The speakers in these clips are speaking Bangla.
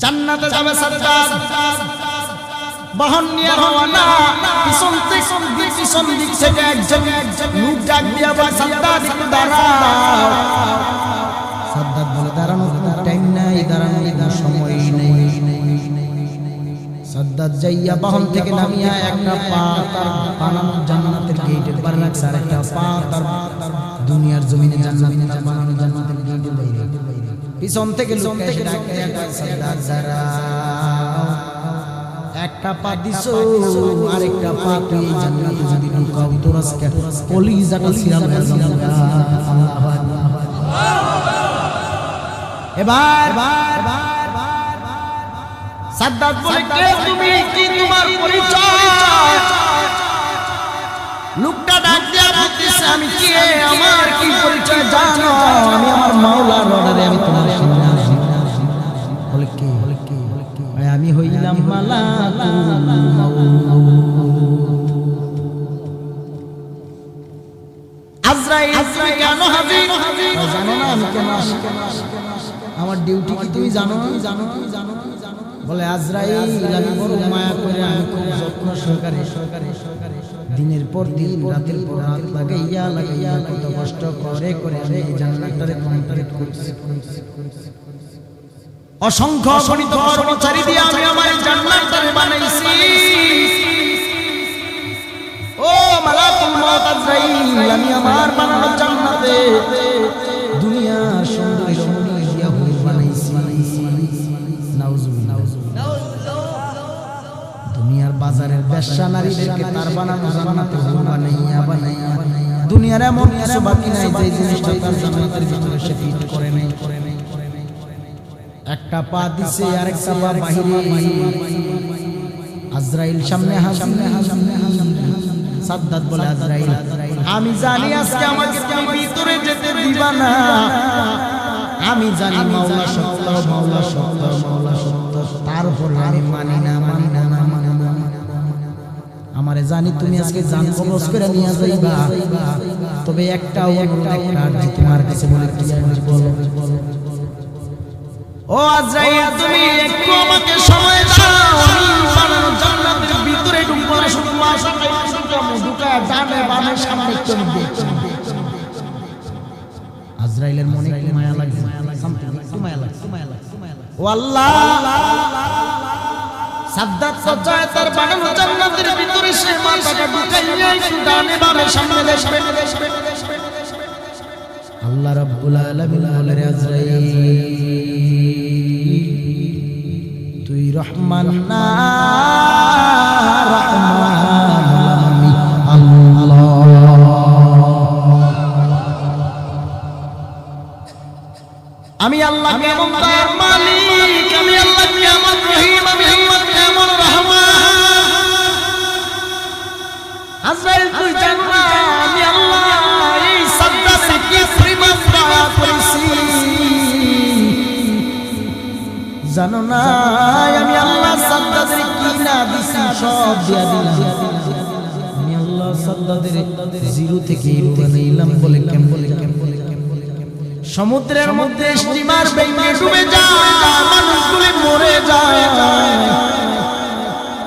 জান্নাতে যাবে সাদ্দাত বাহন নিয়ে রওনা পিছন দিক থেকে একজন লোক ডাক দিয়া বলে সাদ্দাত একটু দাঁড়াও। সাদ্দাত বলে দাঁড়ানোর টাইম নাই, দাঁড়ানোর সময় নেই। সাদ্দাত যাইয়া বাহন থেকে নামিয়া একটা পা তার বানানো জান্নাতের গেটের পারে রাখছে, আর একটা পা তার দুনিয়ার জমিনে জান্নাতের বানানো জান্নাতের গেটের বাইরে। পিছন থেকে লোক এসে ডাকে সাদ্দাত দাঁড়াও, একটা পা দিছো আরেকটা পা তুই জান্নাতে যদি ঢুকাও তোর আজকে কলিজাটা ছিঁড়া হয়ে যাবে। এবার সাদ্দাত বলে কে তুমি, কি তোমার পরিচয়? লোকটা ডাক দিয়া বলতেছে আমি কে, আমার কি পরিচয় জানো? আমি আমার মাওলার অর্ডারে আমি তোমার সামনে আসি। বলে কে? আমি হইলাম মালাকুল আজরাইল। কেন হাজির জানো না? আমি কেন আসি? আমার ডিউটি কি তুমি জানো? বলে আজরাইল আমি বড় মায়া করে, আমি খুব যত্ন সহকারে দিনের পর দিন রাতের পর রাত লাগাইয়া কত কষ্ট করে আমি এই জান্নাতটারে কমপ্লিট করছি। অসংখ্য গণিত কর্মচারী দিয়ে আমি আমার জান্নাতটারে বানাইছি। ও মালাকুল মউত আজরাইল, আমি আমার বানানো জান্নাতে দুনিয়ার সুন্দরী রমণী দিয়া হুর বানাইছি। নাউজুবিল্লাহ। দুনিয়ার বাজারের বেশ্যা নারীদেরকে তার বানানো জান্নাতে হুর বানাইয়া দুনিয়ার এমন কিছু বাকি নাই যে জিনিসটা তার জান্নাতের ভিতরে সে ফিট করে নাই। একটা পা দিছে আর একটা পা বাহিরে। আজরাইল সামনে সাদ্দাত বলে আজরাইল আমি জানি আজকে আমাকে তুমি ভিতরে যেতে দিবা না। আমি জানি মাওলা সত্য, তারপরে আমি মানি না। আমারে জানি তুমি আজকে জান কবজ করে নিয়ে যাইবা, তবে একটা অনুরোধ একটা তোমার কাছে বলে কি বলো। ও আজরাইল তুমি একটু আমাকে সময় দাও, আমি বানানো জান্নাতের ভিতরে ঢুকবো না, শুধু মাশা ঢুকায় ডানে বামে সামনে চলে দেখছি। আজরাইলের মনে কি মায়া লাগে, একটু মায়া লাগে। ও আল্লাহ, সাদ্দাত সজ্জায় তার বানানো জান্নাতের ভিতরে সে মাথাটা ঢুকাইয়া একটু ডানে বামে সামনে দেখবে। আল্লাহ রাব্বুল আলামিন বলে আজরাইল তুই রহমান না আমি আল্লাহ কেমন তার মালিক, আমি আল্লাহ কেমন রহিম, আমি আল্লাহ কেমন রহমান। আজরাইল তুই জানো না আমি আল্লাহ এই সাদ্দাতের কি পরিমাণ দয়া করেছি, জানো না আমি আল্লাহ সাদ্দাতের কি না দিছি, সব দিয়া দিলাম। আমি আল্লাহ সাদ্দাতের জিরো থেকে হিরো বানাইলাম। বলে কেমন? সমুদ্রের মধ্যে স্টিমার ভেঙে ডুবে যায়, মানুষগুলো মরে যায়,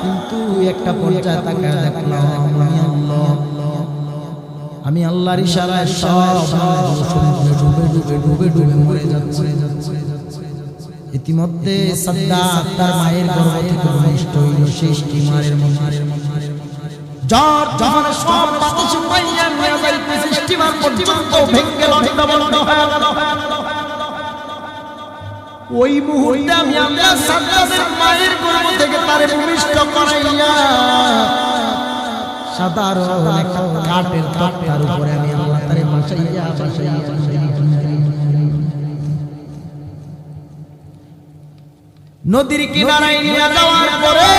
কিন্তু একটা পর্যায়ে তাকায় দেখলাম আমি আল্লাহর ইশারায় সব ডুবে মরে যাচ্ছে। ইতিমধ্যে সাদ্দাত তার মায়ের গর্ভ থেকে ভূমিষ্ঠ হইল সেই স্টিমারের মধ্যে। ঝড় যখন সব বাতাস উড়াইয়া নিয়ে যাইতেছে, স্টিমার পর্যন্ত ভেঙে লণ্ডভণ্ড হয়ে গেল। ওই মুহূর্তে আমি আল্লাহ সাদ্দাতের মায়ের গর্ভ থেকে তারে ভূমিষ্ঠ করাইয়া সাধারণ একটা কাঠের তক্তার উপরে আমি আল্লাহ তারে বসাইয়া নদীর কিনারায় নিয়ে যাওয়ার পরে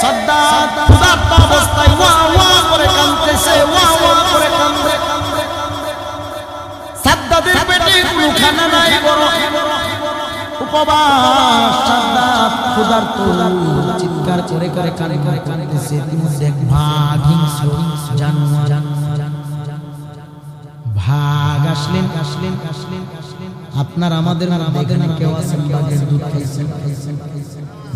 সাদ্দাত ক্ষুধার্ত অবস্থায় ওয়া ওয়া করে কাঁদতেছে, ওয়া ওয়া করে কাঁদে। সাদ্দাতের পেটে কোনো খানা নাই, বড় উপবাস। সাদ্দাত ক্ষুধার্ত চিৎকার করে কাঁদতেছে। ইতিমধ্যে এক বাঘ, হিংস্র জানোয়ার ভাগ আসলেন। আপনার আমাদের এখানে কেউ আছেন বাঘের দুধ খাইছেন?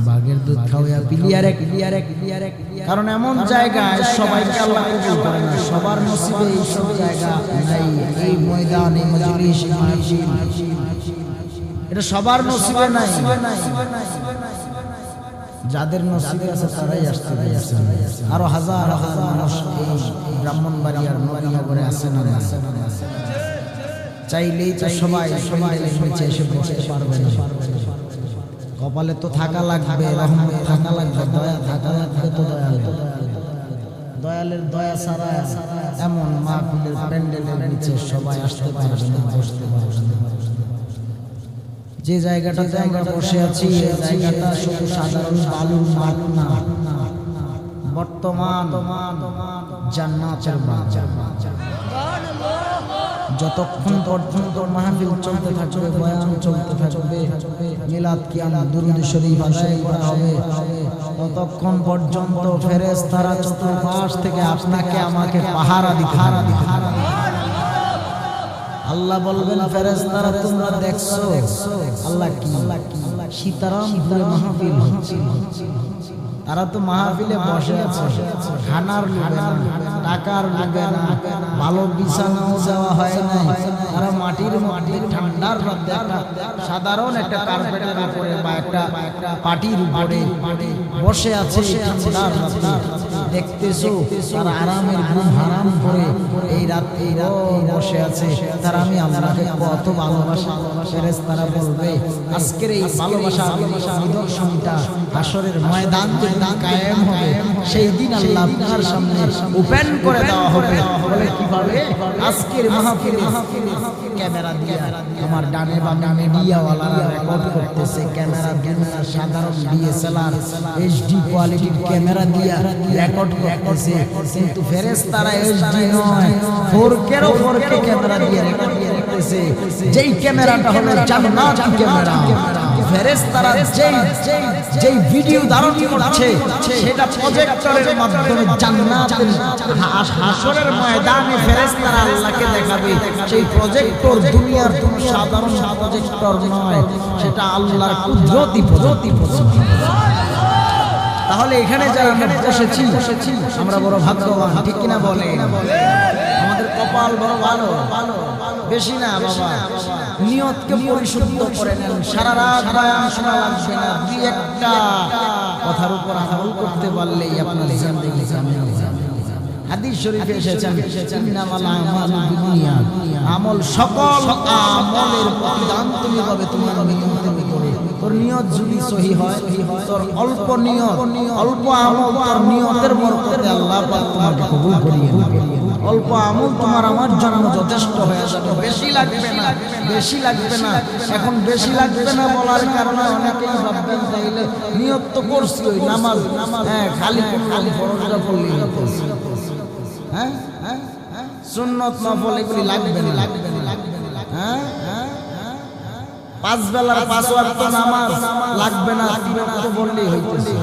বাঘের দুধ খাওয়া ক্লিয়ারে ক্লিয়ারে ক্লিয়ারে, কারণ এমন জায়গায় সবাইকে আল্লাহ কবুল করে না, সবার নসিবে এই সব জায়গা নাই। এই ময়দান, এই মজলিস, এই মাহফিল, এটা সবার নসিবে নাই। যাদের নসিবে আছে তারাই আসতে পেরেছে। আরো হাজার হাজার মানুষ এই ব্রাহ্মণবাড়িয়ার নবীনগরে আছে না? চাইলেই তো সবাই নিচে এসে বসতে পারবে না। কপালে তো থাকা লাগবে, রহমত থাকা লাগবে, দয়া থাকা লাগবে। তো দয়ালের দয়া ছাড়া এমন মাহফিলের প্যান্ডেলের নিচে সবাই আসতে পারবে না, বসতে পারবে না। যে জায়গাটাতে আমরা বসে আছি এই জায়গাটা শুধু সাধারণ বালুর মাঠ না, বর্তমান জান্নাতের বাজার। যতক্ষণ পর্যন্ত মাহফিল চলতে থাকবে, বয়ান চলতে থাকবে, মিলাদ কিয়াম দুরূদ শরীফ আদায় করা হবে, ততক্ষণ পর্যন্ত ফেরেশতারা চতুর্পাশ থেকে আপনাকে আমাকে পাহারা দিতে থাকবে। আল্লাহ বলবেন, ফেরেশতারা তোমরা দেখছো আল্লাহ কি সীতারাম ঘুরে মাহফিল হচ্ছে। তারা তো মাহফিলে বসে আছে, খানার লোভে না, টাকার লোভে না, ভালো বিছানাও দেওয়া হয় নাই। তারা মাটির মধ্যে ঠান্ডার রাতে সাধারণ একটা কার্পেটের উপরে বা একটা পাটির উপরে বসে আছে ঠান্ডার রাতে। দেখতেছো তারা আরামের ঘুম হারাম করে এই রাতে বসে আছে। তারা আমি আল্লাহকে কত ভালোবাসি। ফেরেশতারা বলবে, আজকের এই ভালোবাসা নিদর্শনটা হাসরের ময়দান কায়েম হবে, সেই দিন আল্লাহ আপনার সামনে ওপেন করে দেওয়া হবে। বলে কিভাবে? আজকের মাহফিলে ক্যামেরা দিয়ে আমার ডানে বামে মিডিয়াওয়ালারা রেকর্ড করতেছে, ক্যামেরা দিয়ে সাধারণ ডিএসএলআর এইচডি কোয়ালিটির ক্যামেরা দিয়ে রেকর্ড করতেছে। কিন্তু ফেরেশতারা এইচডি নয়, 4K'রও 4K ক্যামেরা দিয়ে রেকর্ড করতেছে। যেই ক্যামেরাটা হলো জান্নাতি ক্যামেরা। ফেরেশতারা যেই ভিডিও ধারণ করছে সেটা প্রজেক্টরের মাধ্যমে জান্নাতের হাসরের ময়দানে ফেরেশতারা আল্লাহকে দেখাবে। সেই প্রজেক্টর দুনিয়ার কোনো সাধারণ প্রজেক্টর নয়, সেটা আল্লাহর কুদরতি প্রজেক্টর। তাহলে এখানে যারা আমরা বসেছি আমরা বড় ভাগ্যবান, ঠিক কিনা বলে? আমাদের কপাল বড় ভালো, বেশি না বাবা। নিয়তকে পরিশুদ্ধ করে নেন, সারা রাত বয়ান শোনা লাগবে না, দুই একটা কথার উপর আমল করতে পারলেই আপনার জিন্দেগি কামিয়াব হবে। হাদিস শরীফে এসেছে, ইন্নামাল আমালু বিনিয়াত, আমল সকল আমলের প্রতিদান তুমি পাবে তোমার নিয়তের উপরে। তোর নিয়ত যদি সহি হয়, তোর অল্প নিয়ত, অল্প আমল, তোর নিয়তের বরকতে আল্লাহ পাক তোমাকে কবুল করিয়ে নেবে। অল্প আমল তোমার আমার জন্য যথেষ্ট হয়ে যাবে, বেশি লাগবে না, বেশি লাগবে না। এখন বেশি লাগবে না বলার কারণে অনেকেই ভাববেন তাইলে নিয়ত তো করছি ওই নামাজ, হ্যাঁ খালি করলাম, ফরজটা পড়লেই হচ্ছে। হ্যাঁ হ্যাঁ সুন্নত নফল এগুলি লাগবে না, লাগবে না, লাগবে না। হ্যাঁ হ্যাঁ 5 বেলার 5 ওয়াক্ত নামাজ লাগবে না, 3 ওয়াক্ত পড়লেই হইতেছে।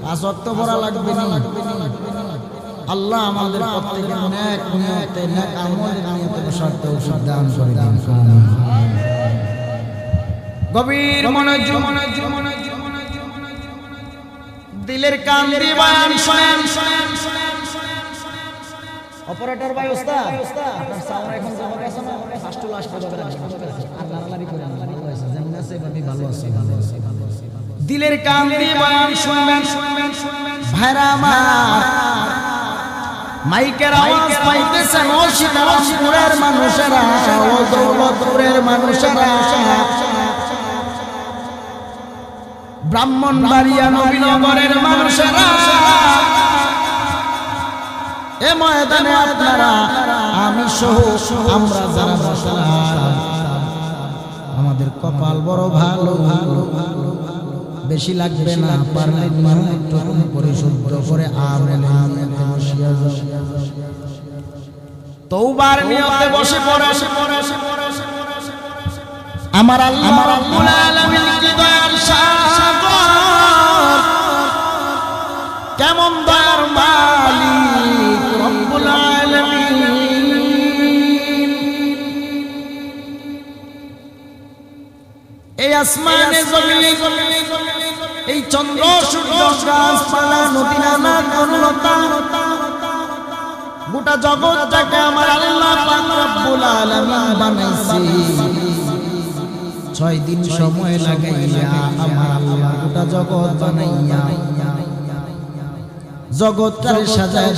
5 ওয়াক্ত পড়া লাগবে না। আল্লাহ আমাদের প্রত্যেককে নেক নিয়তে, নেক আমলের নিয়তে বসার তৌফিক দান করে দিন। আমিন। গভীর মনোযোগ, দিলের কান দিয়ে বয়ান শুনেন। অপারেটর ভাই, ওস্তাদ আপনার সাউন্ড এখন জমা গেছে না? ফার্স্ট টু লাস্ট পর্যন্ত আর লালালারি করে না, ভালো আছে যেমন আছে এভাবে ভালো আছে। দিলের কান দিয়ে বয়ান শুনবেন ভাইরা আমার। মাইকের আওয়াজ পাইতেছেন ও সীতারামপুরের মানুষেরা, ও দৌলতপুরের মানুষেরা, ব্রাহ্মণবাড়িয়া নবীনগরের মানুষেরা, এ ময়দানে আপনারা আমি সহ আমরা যারা বসলাম, আমাদের কপাল বড় ভালো, ভালো ভালো। বেশি লাগবে না, পারলে নিয়তটুকু পরিশুদ্ধ করে আমেলে বসিয়া যাও। তওবার নিয়তে বসে পড়ে আমার আল্লাহ রাব্বুল আলামিন কি দয়ার সাগর, কেমন দয়ার মালিক রব্বুল আলামিন। আসমানে জমিনে এই চন্দ্র সূর্য গাছপালা নদী নানা তরুলতা গোটা জগৎটাকে আমার আল্লাহ পাক রব্বুল আলামিন বানাইছে 6 দিন সময় লাগাইয়া আমার আল্লাহ গোটা জগৎ বানাইয়া জগৎটারে সাজায়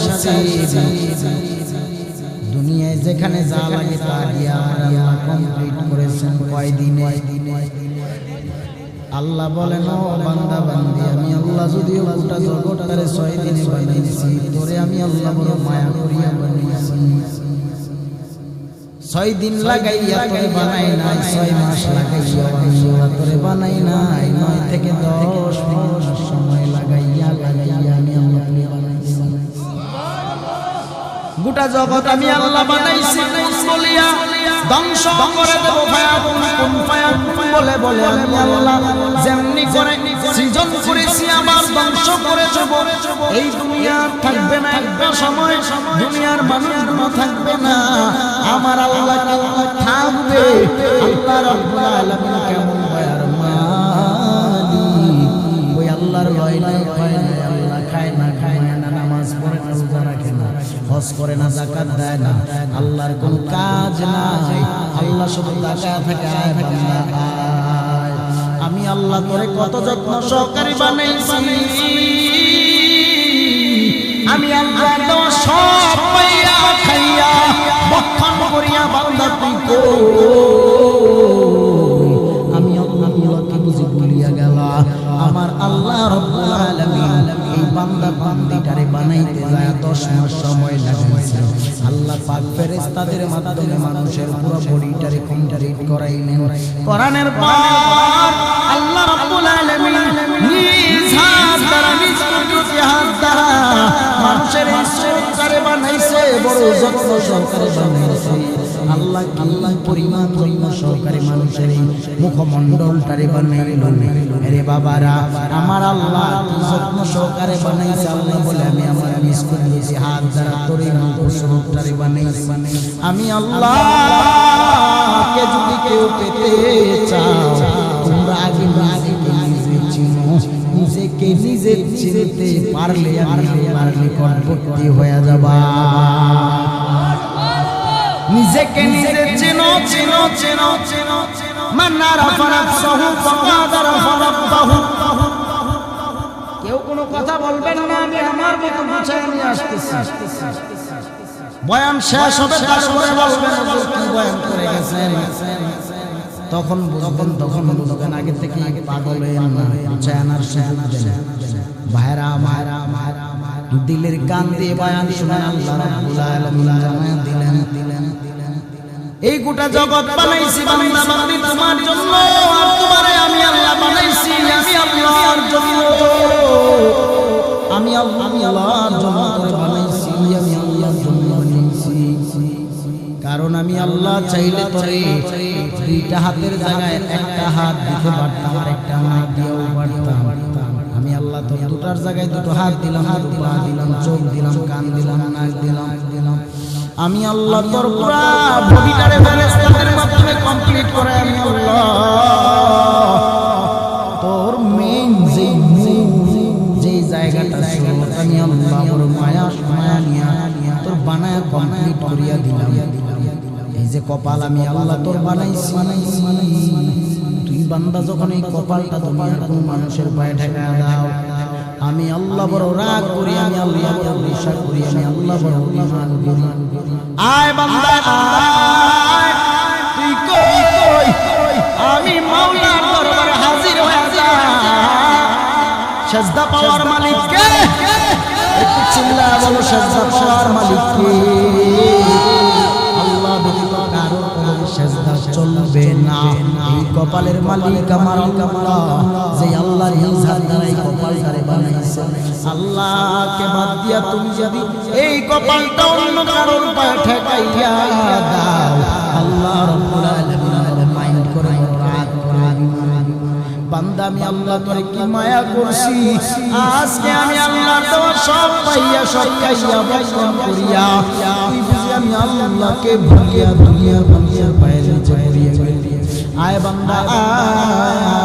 দিয়েছে দুনিয়ায় যেখানে যা লাগে তা দিয়ে আমার আল্লাহ কমপ্লিট করেছেন কয় দিনে আল্লাহ বলেন ও বান্দা বান্দি আমি আল্লাহ যদিও গোটা জগৎটারে 6 দিনে বানাইছি তোরে আমি আল্লাহ বড় মায়া করিয়া বানাইছি 6 দিন লাগাইয়া তোরে বানাই নাই 6 মাস লাগাইয়া আল্লাহ তোরে বানাই নাই 9 থেকে 10 মাস সময় লাগাইয়া আমি আল্লাহ বানাইছি গোটা জগৎ আমি আল্লাহ বানাইছি বলিয়া ধ্বংস করে দেব ফায়াকুন বলে বলে আমি আল্লাহ যেমনি করে সৃজন করেছি আবার ধ্বংস করে দেব এই দুনিয়া থাকবে না একটা সময় দুনিয়ার মানুষগুলো থাকবে না আমার আল্লাহ থাকবে আল্লাহ রাব্বুল আলামিন কেমন দয়ার মালিক ওই আল্লাহর ভয় নাই আল্লাহ খায় না নামাজ পড়ে না রোজা রাখে না হজ করে না যাকাত দেয় না আল্লাহর কোনো কাজ নাই আল্লাহ শুধু তাকায় থাকে আয় বান্দা আয় আমি আল্লাহ তোরে কত যত্ন সহকারে বানাইছি আমি আল্লাহ দেওয়া সব পাইয়া খাইয়া বক্ষণ করিয়া বান্দা তুই কই আমি আল্লাহকে বুঝি ভুলিয়া গেল আমার আল্লাহ রাব্বুল আলামিন এই বান্দা বান্দিটারে বানাইতে যায় 10 মাস সময় লাগাইছে আল্লাহ পাক ফেরেশতাদের মাধ্যমে মানুষের পুরো বডিটারে কমপ্লিট করাইলেন কোরআনের পর আল্লাহ রাব্বুল আলামিন নিজ হাত দ্বারা নিজ কুদরতি হাত দ্বারা মানুষের সৃষ্টিকারে বানাইছে বড় যত্ন সহকারে বানাইছে আল্লাহ পরিমাণ সহকারে মানুষের এই মুখমণ্ডলটারে বানাইলো আরে বাবারা আমার আল্লাহ যত্ন সহকারে বানাইছে আল্লাহ বলে আমি আমার মিস করে দিয়েছি হাত দ্বারা তোর এই মুখটারে বানাইছি আমি আল্লাহ কে যদি কেউ পেতে চাও তোমরা আগে নিজে চিনো নিজেকে নিজে চিনতে পারলে করতে হয়ে যাবা নিজেকে নিজে চিনো চিনো চিনো চিনো মান্নারা ফারাক সাহু ফাকাদারা ফারাক বাহু কেউ কোনো কথা বলবেন না আমি আমার মতো বুঝাই নিয়ে আসতেছি বয়ান শেষ হবে তারপরে বলবেন কি বয়ান করে গেছেন তখন বুঝবেন আগে থেকে পাগল হয়ে না জানার সুযোগ দেন ভাইরা দিলের কান দিয়ে বয়ান শুনে আল্লাহ রাব্বুল আলামিন জানায় দিলেন এই গোটা জগৎ বানাইছি বান্দা বান্দি তোমার জন্য আর তোমারে আমি আল্লাহ বানাইছি আমি আল্লাহর জন্য আমি আল্লাহর জন্য করে বানাইছি আমি আল্লাহর জন্য বানাইছি কারণ আমি আল্লাহ চাইলে তোরে দুইটা হাতের জায়গায় একটা হাত দিতে পারতাম আর একটা না দিয়েও পারতাম আমি আল্লাহ তোর দুটার জায়গায় দুটো হাত দিলাম দুটো পা দিলাম চোখ দিলাম কান দিলাম নাক দিলাম আমি আল্লাহ তোর পুরা বডিটারে ফেরেশতাদের মাধ্যমে কমপ্লিট করে আমি আল্লাহ তোর মেইন যে জায়গাটা আমি আল্লাহ বড় মায়া নিয়া তোর বানায়া কমপ্লিট করিয়া দিলাম এই যে কপাল আমি আল্লাহ তোর বানাইছি তুই বান্দা যখন এই কপালটা দুনিয়ার কোন মানুষের পায়ে ঠেকায়া দাও আমি আল্লাহ বড় রাগ করি আমি আল্লাহ বড় বিশ্বাস করি আমি আল্লাহ বড় ঈমান করি আয় বান্দা আয় তুই কই আমি মাওলার দরবারে হাজির হয়ে যা সিজদা পাওয়ার মালিক কে একটু চিল্লা বলো সিজদা পাওয়ার মালিক কে আল্লাহ ব্যতীত কারো সিজদা চলবে না এই কপালের মালিক আমার আল্লাহ যে আল্লাহর ইজাত দ্বারা এই কপালটারে বানাইছে আল্লাহকে বাদ দিয়া তুমি যদি এই কপালটা অন্য কারোর পায়ে ঠেকাইয়া দাও আল্লাহ রাব্বুল আলামিন মাইন্ড করে রাগ করে বান্দা আমি আল্লাহ তোরে কি মায়া করছি আজকে আমি আল্লাহর দেওয়া সব পাইয়া সব খাইয়া বক্ষণ করিয়া তুই বুঝি আমি আল্লাহকে ভুলিয়া দুনিয়ার মানুষের পায়ে নিচে পড়িয়া গেলি আয় বান্দা আয়